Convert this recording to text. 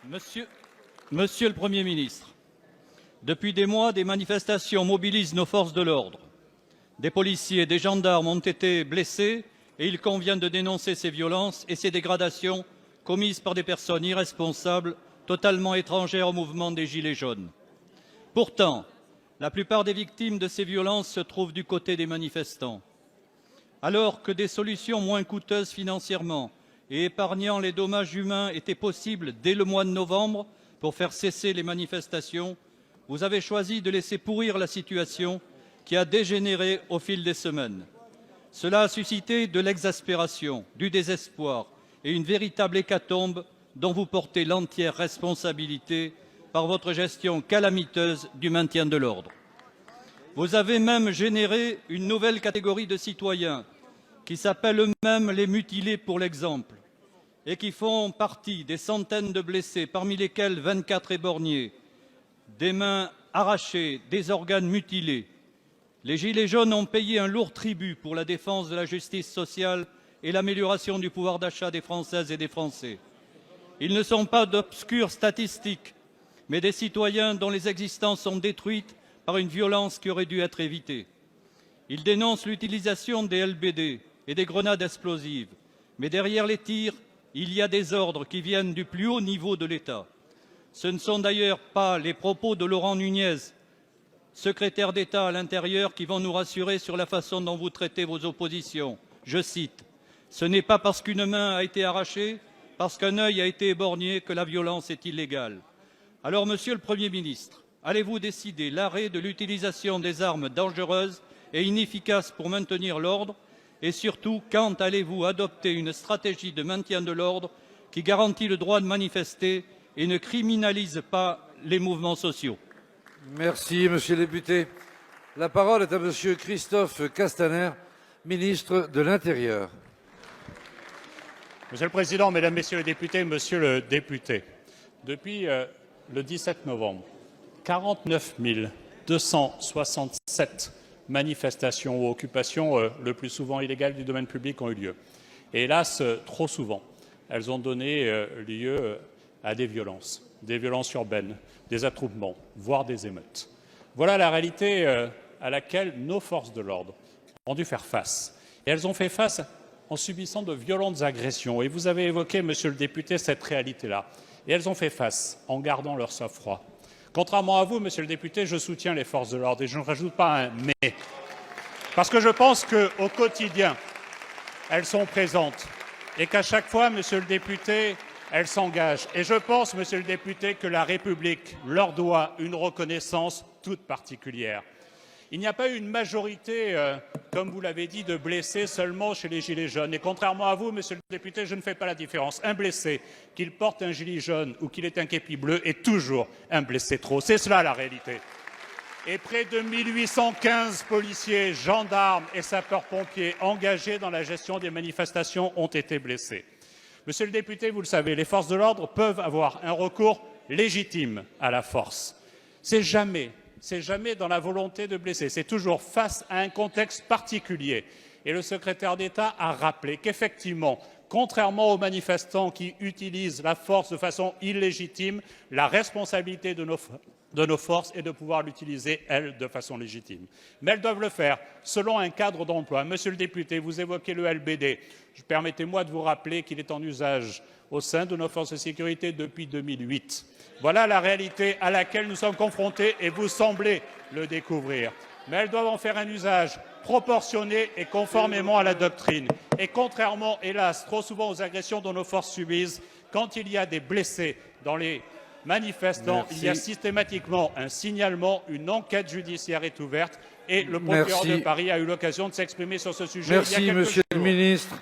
Monsieur le Premier ministre, depuis des mois, des manifestations mobilisent nos forces de l'ordre. Des policiers et des gendarmes ont été blessés et il convient de dénoncer ces violences et ces dégradations commises par des personnes irresponsables, totalement étrangères au mouvement des Gilets jaunes. Pourtant, la plupart des victimes de ces violences se trouvent du côté des manifestants. Alors que des solutions moins coûteuses financièrement et épargnant les dommages humains étaient possibles dès le mois de novembre pour faire cesser les manifestations, vous avez choisi de laisser pourrir la situation qui a dégénéré au fil des semaines. Cela a suscité de l'exaspération, du désespoir et une véritable hécatombe dont vous portez l'entière responsabilité par votre gestion calamiteuse du maintien de l'ordre. Vous avez même généré une nouvelle catégorie de citoyens qui s'appellent eux-mêmes les mutilés pour l'exemple et qui font partie des centaines de blessés, parmi lesquels 24 éborgnés, des mains arrachées, des organes mutilés. Les Gilets jaunes ont payé un lourd tribut pour la défense de la justice sociale et l'amélioration du pouvoir d'achat des Françaises et des Français. Ils ne sont pas d'obscures statistiques, mais des citoyens dont les existences sont détruites par une violence qui aurait dû être évitée. Ils dénoncent l'utilisation des LBD et des grenades explosives, mais derrière les tirs, il y a des ordres qui viennent du plus haut niveau de l'État. Ce ne sont d'ailleurs pas les propos de Laurent Nunez, secrétaire d'État à l'Intérieur, qui vont nous rassurer sur la façon dont vous traitez vos oppositions. Je cite : « Ce n'est pas parce qu'une main a été arrachée, parce qu'un œil a été éborgné que la violence est illégale. » Alors, Monsieur le Premier ministre, allez-vous décider l'arrêt de l'utilisation des armes dangereuses et inefficaces pour maintenir l'ordre? Et surtout, quand allez-vous adopter une stratégie de maintien de l'ordre qui garantit le droit de manifester et ne criminalise pas les mouvements sociaux? Merci, Monsieur le député. La parole est à Monsieur Christophe Castaner, ministre de l'Intérieur. Monsieur le Président, Mesdames, Messieurs les députés, Monsieur le député, depuis le 17 novembre, 49 267 manifestations ou occupations, le plus souvent illégales, du domaine public ont eu lieu. Et hélas, trop souvent, elles ont donné lieu à des violences urbaines, des attroupements, voire des émeutes. Voilà la réalité à laquelle nos forces de l'ordre ont dû faire face. Et elles ont fait face en subissant de violentes agressions. Et vous avez évoqué, Monsieur le député, cette réalité-là. Et elles ont fait face en gardant leur sang-froid. Contrairement à vous, Monsieur le député, je soutiens les forces de l'ordre et je ne rajoute pas un « mais ». Parce que je pense qu'au quotidien, elles sont présentes et qu'à chaque fois, Monsieur le député, elles s'engagent. Et je pense, Monsieur le député, que la République leur doit une reconnaissance toute particulière. Il n'y a pas eu une majorité, comme vous l'avez dit, de blessés seulement chez les Gilets jaunes. Et contrairement à vous, Monsieur le député, je ne fais pas la différence. Un blessé, qu'il porte un gilet jaune ou qu'il ait un képi bleu, est toujours un blessé trop. C'est cela la réalité. Et près de 1815 policiers, gendarmes et sapeurs-pompiers engagés dans la gestion des manifestations ont été blessés. Monsieur le député, vous le savez, les forces de l'ordre peuvent avoir un recours légitime à la force. C'est jamais dans la volonté de blesser, c'est toujours face à un contexte particulier. Et le secrétaire d'État a rappelé qu'effectivement, contrairement aux manifestants qui utilisent la force de façon illégitime, la responsabilité de nos forces est de pouvoir l'utiliser, elles, de façon légitime. Mais elles doivent le faire selon un cadre d'emploi. Monsieur le député, vous évoquez le LBD. Permettez-moi de vous rappeler qu'il est en usage au sein de nos forces de sécurité depuis 2008. Voilà la réalité à laquelle nous sommes confrontés et vous semblez le découvrir. Mais elles doivent en faire un usage proportionné et conformément à la doctrine. Et contrairement, hélas, trop souvent aux agressions dont nos forces subissent, quand il y a des blessés dans les manifestants, il y a systématiquement un signalement, une enquête judiciaire est ouverte et le procureur de Paris a eu l'occasion de s'exprimer sur ce sujet. Merci, Monsieur le ministre.